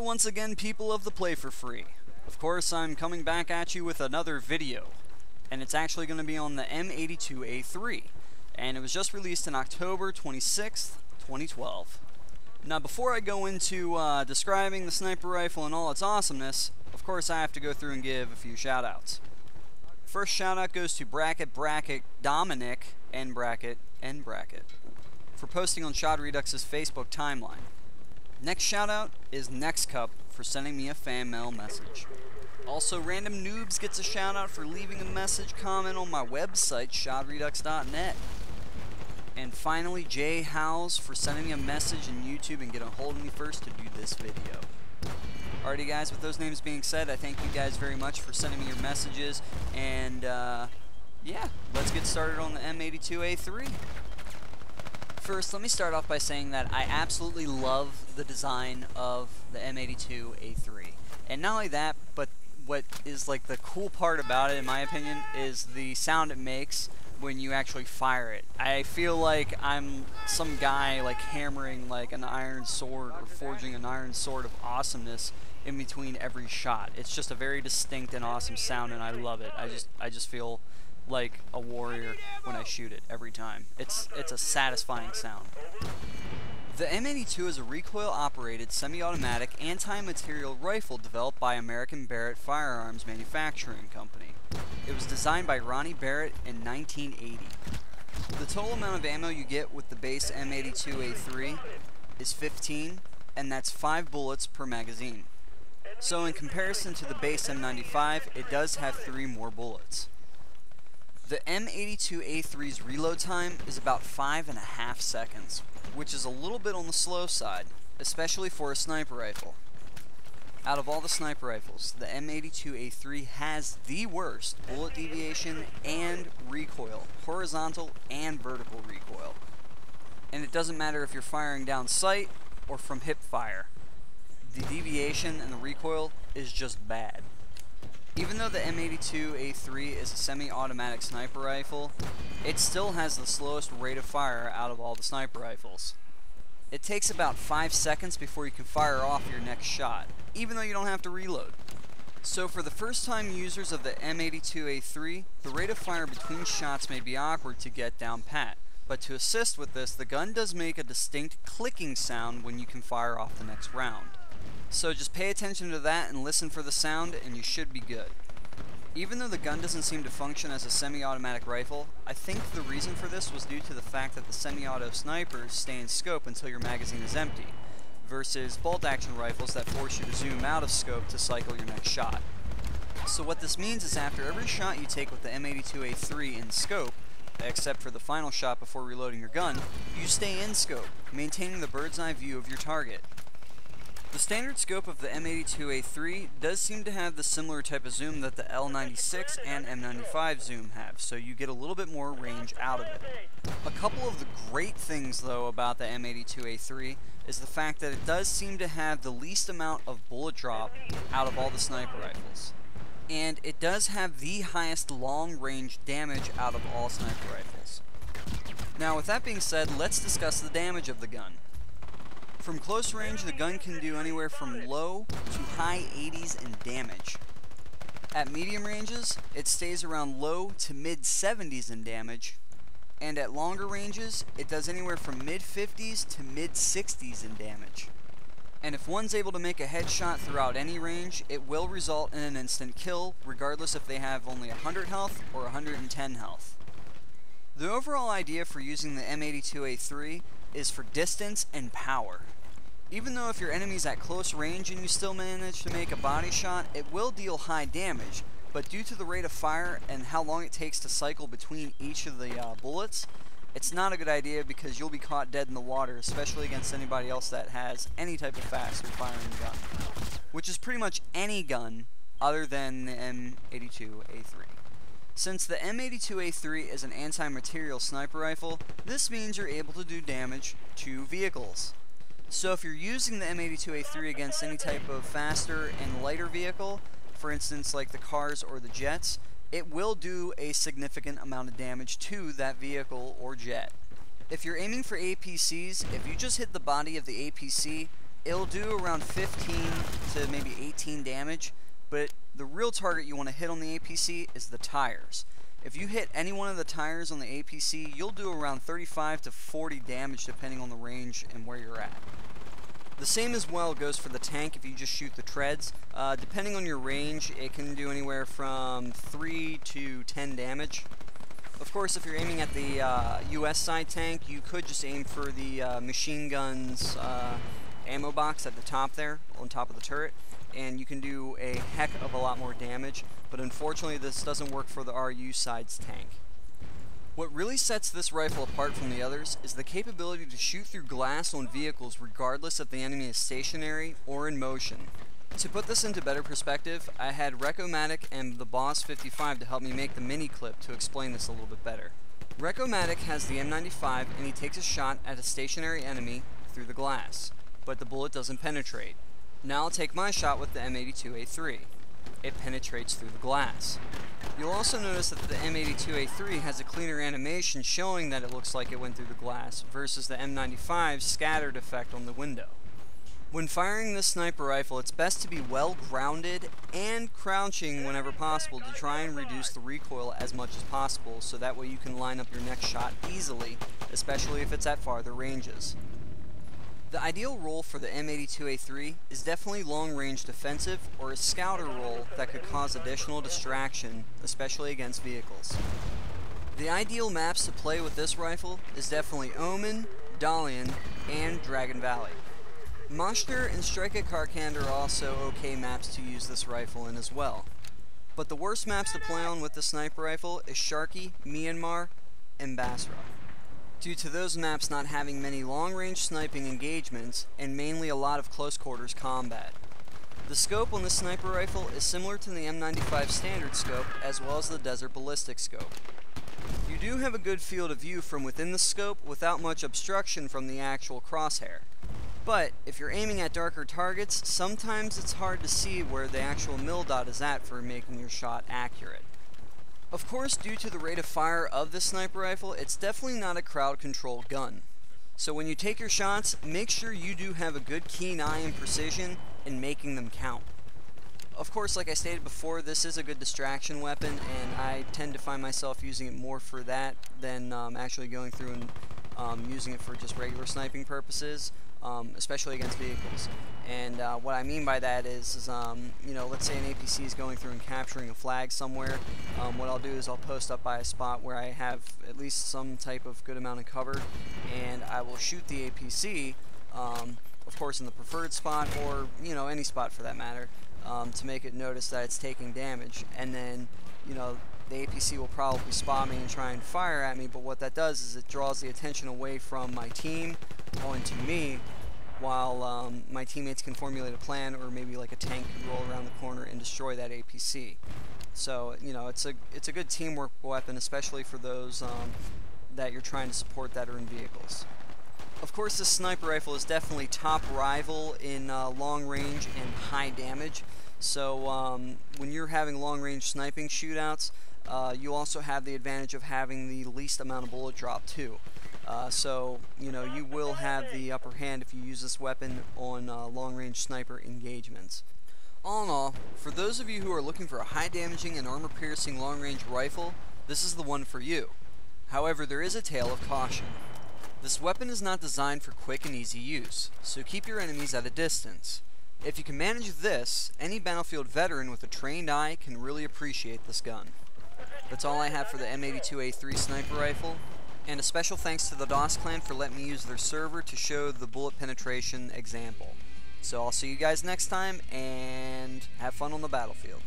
once again, people of the Play for Free. Of course, I'm coming back at you with another video, and it's actually going to be on the M82A3, and it was just released in October 26th, 2012. Now, before I go into describing the sniper rifle and all its awesomeness, of course I have to go through and give a few shoutouts. First shoutout goes to Dominic, N bracket, for posting on Shodredux's Facebook timeline. Next shoutout is NextCup for sending me a fan mail message. Also, Random Noobs gets a shoutout for leaving a message comment on my website, shodredux.net. And finally, Jay Howes for sending me a message in YouTube and getting a hold of me first to do this video. Alrighty guys, with those names being said, I thank you guys very much for sending me your messages, and yeah, let's get started on the M82A3. First, let me start off by saying that I absolutely love the design of the M82A3. And not only that, but what is like the cool part about it, in my opinion, is the sound it makes when you actually fire it. I feel like I'm some guy like hammering like an iron sword or forging an iron sword of awesomeness in between every shot. It's just a very distinct and awesome sound, and I love it. I just feel like a warrior when I shoot it every time. It's a satisfying sound. The M82 is a recoil-operated, semi-automatic, anti-material rifle developed by American Barrett Firearms Manufacturing Company. It was designed by Ronnie Barrett in 1980. The total amount of ammo you get with the base M82A3 is 15, and that's 5 bullets per magazine. So in comparison to the base M95, it does have 3 more bullets. The M82A3's reload time is about 5.5 seconds, which is a little bit on the slow side, especially for a sniper rifle. Out of all the sniper rifles, the M82A3 has the worst bullet deviation and recoil, horizontal and vertical recoil. And it doesn't matter if you're firing down sight or from hip fire. The deviation and the recoil is just bad. Even though the M82A3 is a semi-automatic sniper rifle, it still has the slowest rate of fire out of all the sniper rifles. It takes about 5 seconds before you can fire off your next shot, even though you don't have to reload. So for the first time users of the M82A3, the rate of fire between shots may be awkward to get down pat, but to assist with this, the gun does make a distinct clicking sound when you can fire off the next round. So just pay attention to that and listen for the sound, and you should be good. Even though the gun doesn't seem to function as a semi-automatic rifle, I think the reason for this was due to the fact that the semi-auto snipers stay in scope until your magazine is empty, versus bolt-action rifles that force you to zoom out of scope to cycle your next shot. So what this means is after every shot you take with the M82A3 in scope, except for the final shot before reloading your gun, you stay in scope, maintaining the bird's eye view of your target. The standard scope of the M82A3 does seem to have the similar type of zoom that the L96 and M95 zoom have, so you get a little bit more range out of it. A couple of the great things though about the M82A3 is the fact that it does seem to have the least amount of bullet drop out of all the sniper rifles. And it does have the highest long range damage out of all sniper rifles. Now with that being said, let's discuss the damage of the gun. From close range, the gun can do anywhere from low to high 80s in damage. At medium ranges, it stays around low to mid 70s in damage, and at longer ranges, it does anywhere from mid 50s to mid 60s in damage. And if one's able to make a headshot throughout any range, it will result in an instant kill, regardless if they have only 100 health or 110 health. The overall idea for using the M82A3 is for distance and power. Even though if your enemy's at close range and you still manage to make a body shot, it will deal high damage, but due to the rate of fire and how long it takes to cycle between each of the bullets, it's not a good idea because you'll be caught dead in the water, especially against anybody else that has any type of faster firing gun, which is pretty much any gun other than the M82A3. Since the M82A3 is an anti-material sniper rifle, this means you're able to do damage to vehicles. So if you're using the M82A3 against any type of faster and lighter vehicle, for instance like the cars or the jets, it will do a significant amount of damage to that vehicle or jet. If you're aiming for APCs, if you just hit the body of the APC, it'll do around 15 to maybe 18 damage, but the real target you want to hit on the APC is the tires. If you hit any one of the tires on the APC, you'll do around 35 to 40 damage depending on the range and where you're at. The same as well goes for the tank if you just shoot the treads. Depending on your range, it can do anywhere from 3 to 10 damage. Of course, if you're aiming at the US side tank, you could just aim for the machine gun's ammo box at the top there, on top of the turret, and you can do a heck of a lot more damage, but unfortunately this doesn't work for the RU side's tank. What really sets this rifle apart from the others is the capability to shoot through glass on vehicles regardless if the enemy is stationary or in motion. To put this into better perspective, I had Recomatic and the Boss 55 to help me make the mini clip to explain this a little bit better. Recomatic has the M95 and he takes a shot at a stationary enemy through the glass, but the bullet doesn't penetrate. Now I'll take my shot with the M82A3. It penetrates through the glass. You'll also notice that the M82A3 has a cleaner animation showing that it looks like it went through the glass versus the M95's scattered effect on the window. When firing this sniper rifle, it's best to be well grounded and crouching whenever possible to try and reduce the recoil as much as possible so that way you can line up your next shot easily, especially if it's at farther ranges. The ideal role for the M82A3 is definitely long-range defensive or a scouter role that could cause additional distraction, especially against vehicles. The ideal maps to play with this rifle is definitely Omen, Dalian, and Dragon Valley. Moshner and Strike at Karkand are also okay maps to use this rifle in as well. But the worst maps to play on with the sniper rifle is Sharky, Myanmar, and Basra, due to those maps not having many long-range sniping engagements and mainly a lot of close-quarters combat. The scope on the sniper rifle is similar to the M95 standard scope as well as the Desert Ballistic scope. You do have a good field of view from within the scope without much obstruction from the actual crosshair. But if you're aiming at darker targets, sometimes it's hard to see where the actual mil dot is at for making your shot accurate. Of course, due to the rate of fire of this sniper rifle, it's definitely not a crowd-controlled gun. So when you take your shots, make sure you do have a good keen eye and precision in making them count. Of course, like I stated before, this is a good distraction weapon, and I tend to find myself using it more for that than actually going through and using it for just regular sniping purposes, especially against vehicles. And what I mean by that is you know, let's say an APC is going through and capturing a flag somewhere. What I'll do is I'll post up by a spot where I have at least some type of good amount of cover, and I will shoot the APC, of course in the preferred spot, or you know, any spot for that matter, to make it notice that it's taking damage. And then, you know, the APC will probably spot me and try and fire at me, but what that does is it draws the attention away from my team onto me, while my teammates can formulate a plan, or maybe like a tank can roll around the corner and destroy that APC. So, you know, it's a good teamwork weapon, especially for those that you're trying to support that are in vehicles. Of course, this sniper rifle is definitely top rival in long range and high damage. So when you're having long range sniping shootouts, you also have the advantage of having the least amount of bullet drop too. So, you know, you will have the upper hand if you use this weapon on long-range sniper engagements. All in all, for those of you who are looking for a high-damaging and armor-piercing long-range rifle, this is the one for you. However, there is a tale of caution. This weapon is not designed for quick and easy use, so keep your enemies at a distance. If you can manage this, any Battlefield veteran with a trained eye can really appreciate this gun. That's all I have for the M82A3 sniper rifle. And a special thanks to the DOS clan for letting me use their server to show the bullet penetration example. So I'll see you guys next time, and have fun on the battlefield.